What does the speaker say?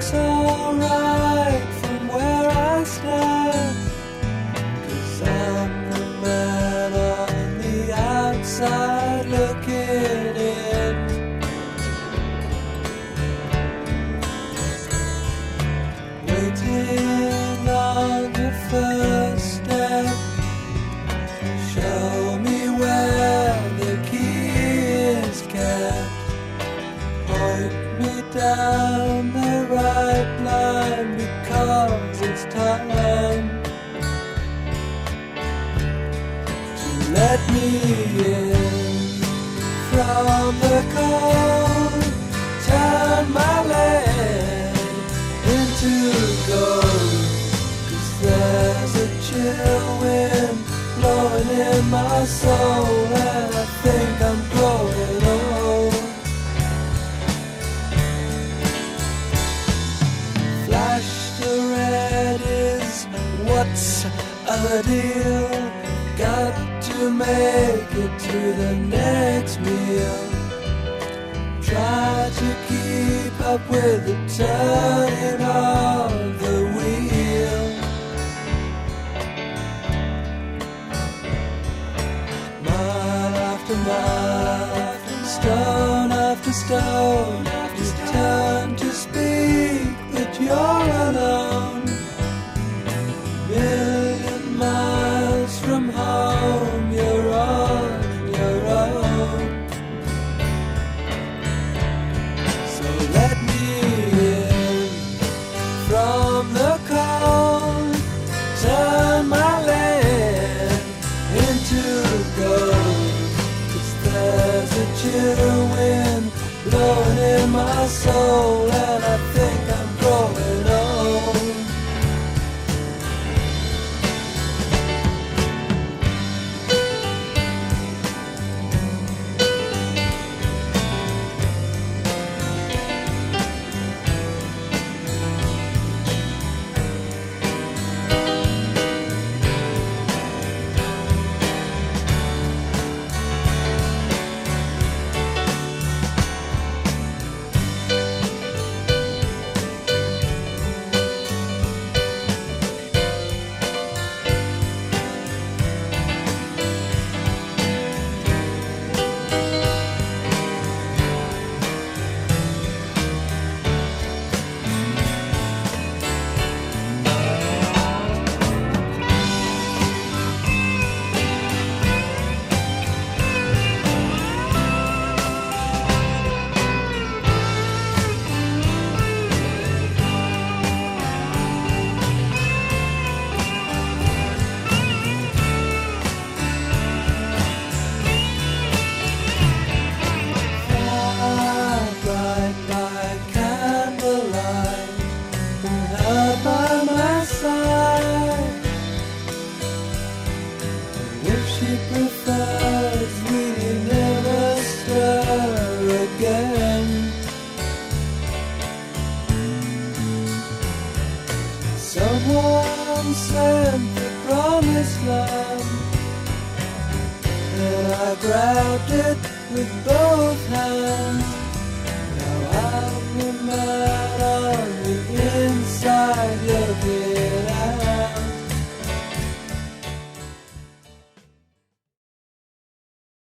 looks alright from where I stand, 'cause I'm the man on the outside looking in. Waiting on the first step, show me where the key is kept. Point me down the right line, because it's time to let me in from the cold. Turn my land into gold, 'cause there's a chill wind blowing in my soul, and I think I'm growing old. Flash the red is what's a deal. Got to make it to the next meal. Try to keep up with the turning of the wheel. Mile after mile, stone after stone, you turn to speak, but you're alone. Million miles from home, you're on your own. So let me in from the cold. Turn my land into gold, 'cause there's a chill wind blowing in my soul, and I think I'm growing old. Someone sent the promised land, and I grabbed it with both hands.